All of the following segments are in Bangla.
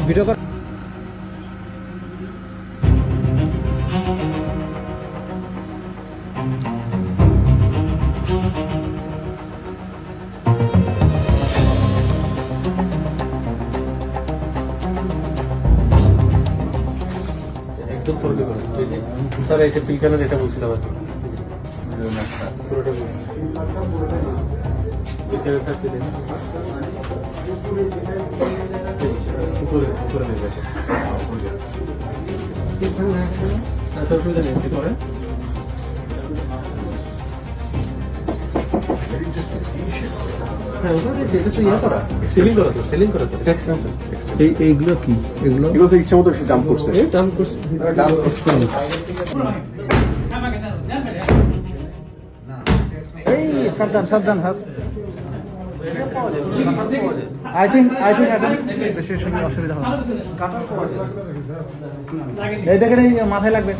ভিডিও কর। একদম করে দেবেন স্যার। এই যে পিলকানা যেটা বলছিলাম আর কি পুরোটা উপরে উপরে নেমে গেছে। অসুবিধা নেই করে এইগুলো কি? এগুলো ইচ্ছা মতো ডাম্প করছে। এই সাবধান সাবধান হাত। আই থিঙ্ক এখন বেশি অসুবিধা হবে। এই দেখেন, এই মাথায় লাগবে,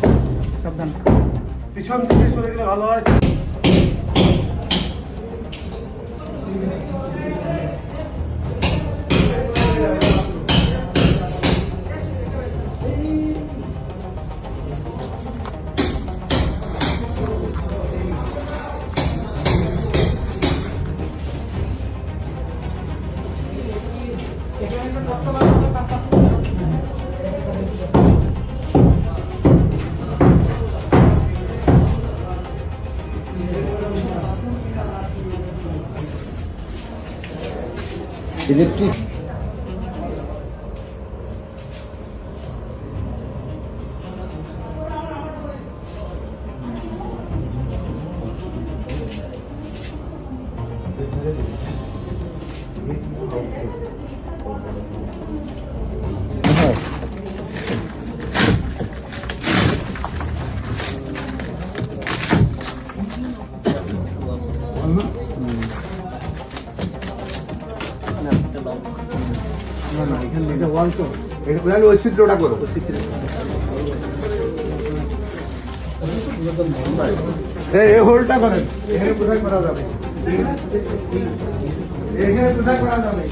সাবধান। পিছন থেকে সরে গেলে ভালো হয়। ইলেকট্রিক ওই চিত্রটা করো। এই হোলটা করেন, এখানে কোথায় করা যাবে? এখানে কোথায় করা যাবে?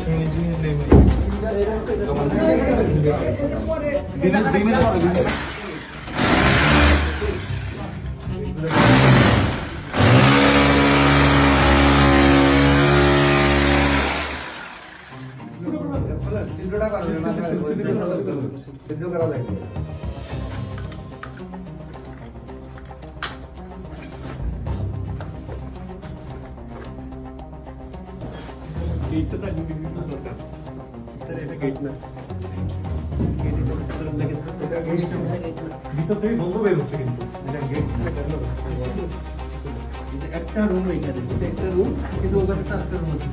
চিত্রটা করা সিদ্ধ করা লাগবে। ভিতর থেকে বন্ধ বের হচ্ছে কিন্তু একটা রুম এখানে, একটা রুম কিন্তু ওখানে একটা রুম আছে,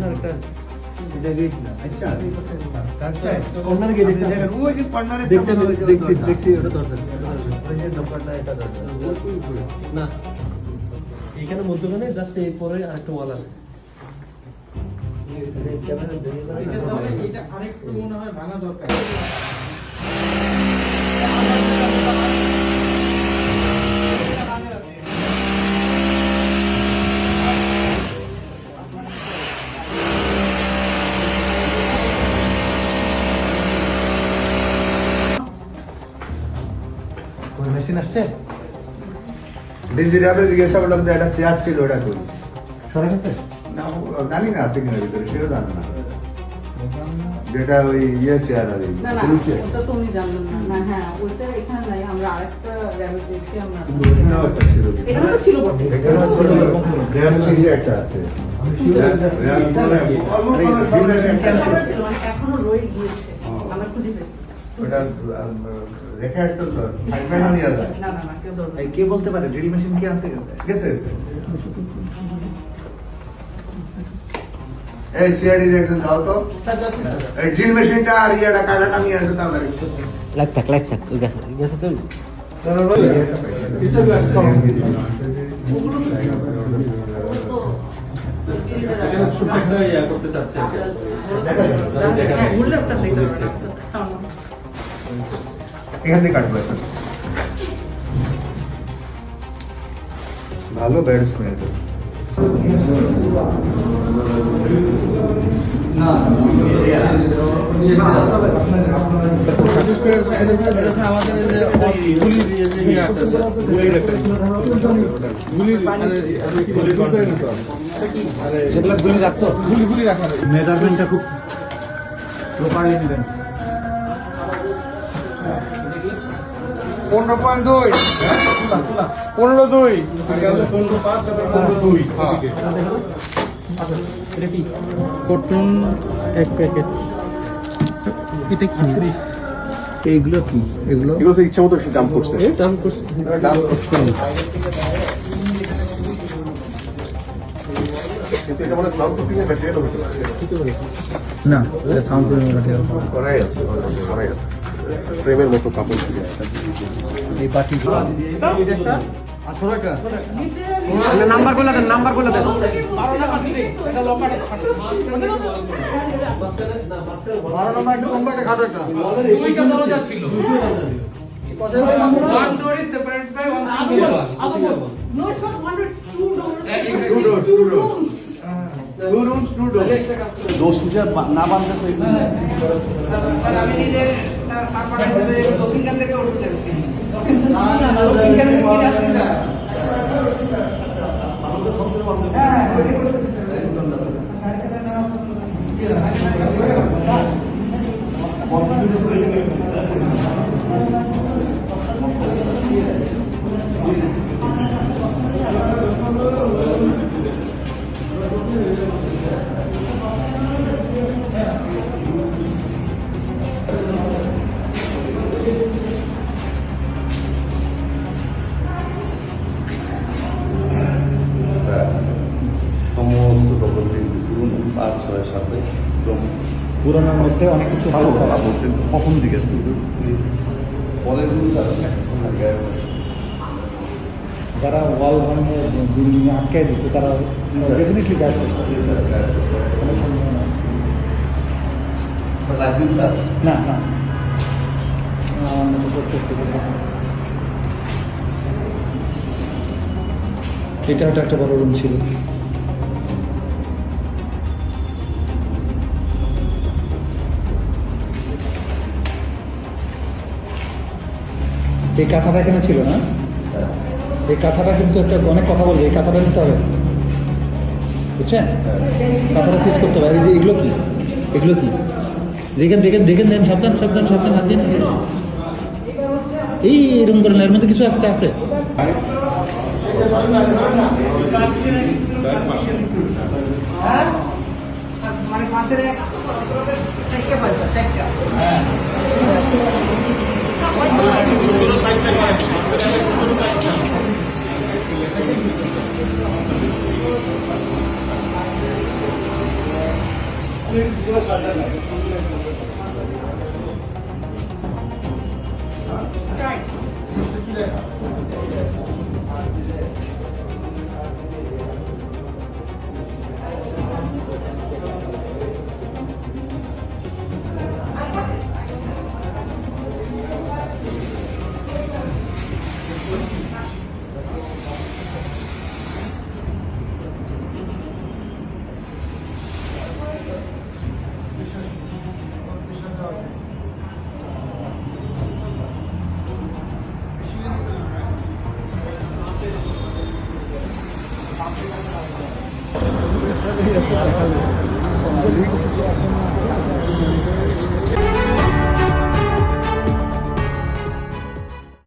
আরেকটা এটা গেট না। আচ্ছা কর্নার গেট ওই যে কর্নারে দেখছি ওটা দরজা, ওই যে দরজাটা এটা দরজা না, এখানে মধ্যখানে জাস্ট এই পরে আরেকটা ওয়াল আছে। এটা আরেকটু মনে হয় ভাঙা দরকার। মেশিন আসছে। ডিজিটালে জিজ্ঞাসা করলাম যে একটা চেয়ার ছিল, ওটা কই? সরে গেছে না, জানি না আছে কিনা ভিতরে, সেও জানে না। যেটা ওই ইয়ে চেয়ার আর না না, ওটা তো উনি জানলেন না। না, হ্যাঁ, ওইটা এখানে নাই। আমরা আরেকটা র্যাবেট দেখছি আমরা। ওখানেও একটা ছিল। এখানে তো ছিল বটে। এখানে একটা আছে। ছিল, মানে এখনো রয়ে গিয়েছে। আমরা খুঁজে পেয়েছি। ওটা রেখে আসতো তো, থাকবে না নিয়ে যায়। না না না, কেউ ধরবে না। কে বলতে পারে ড্রিল মেশিন কে আনতে গেছে? গেছে এই সিআইডি একজন যাও তো, এই ড্রিল মেশিনটা আর ইয়েটা কাটাটা নিয়ে আসো তাহলে। লাগ থাক ওই গেছে তো করতে চাচ্ছে হ্যাঁ, ঘুরলে একটা দেখতে পারবে। এখান থেকে কাটবো এখন। ভালো ব্যাটসম্যান তো না আমাদের এই যে গুলির যে ইয়াটা আছে গুলির যেগুলো গুলি রাখতো গুলি রাখা যায়। মেজারমেন্টটা খুব প্রপারলি নেবেন। 15.2 15.2 কটন এক প্যাকেট। এটা কি? এইগুলো কি? এগুলো এগুলো তো ইচ্ছা মতো একটু দাম করছে দাম করছে কিন্তু এটা মানে সাউন্ড প্রুফিং এর ম্যাটেরিয়াল হতে পারে না, এটা সাউন্ড প্রুফিং ম্যাটেরিয়াল। করাই আছে করাই আছে ফ্রেমের মতো কাপড় দিয়ে এই বাটি এটা আসলে একটা নাম্বার বলে দেন, নাম্বার বলে দেন। 12 নম্বর একটু লম্বা একটা খাটো একটা। দুইটা দরজা ছিল one door is separated by one single wall. No, it's not one, it's two doors. Exactly. It's two rooms. না বাঁধতে সমস্ত ডকুমেন্ট পুরনো 5, 6, 7 একদম পুরানোর মধ্যে অনেক কিছু ভালো ভালো ভালো কিন্তু প্রথম দিকে পরের রুলস আছে না গায়ে যারা ওয়াল ভাঙে বিল্ডিং আটকে দিচ্ছে তারা ডেফিনেটলি গাছ লাগবে স্যার না না করতেছে। এটা একটা বড় রুম ছিল। এই কাঁথাটা এখানে ছিল না? এই কাঁথাটা কিন্তু একটা অনেক কথা বলবে, এই কাঁথাটা নিতে হবে, বুঝছেন? কাঁথাটা ফিক্স করতে হবে। আর এই যে এগুলো কি? এগুলো কি? দেখেন দেখেন দেখেন দেন, সাবধান সাবধান সাবধান হাত দিন। এই এরকম করেন, এর মধ্যে কিছু আসতে আছে।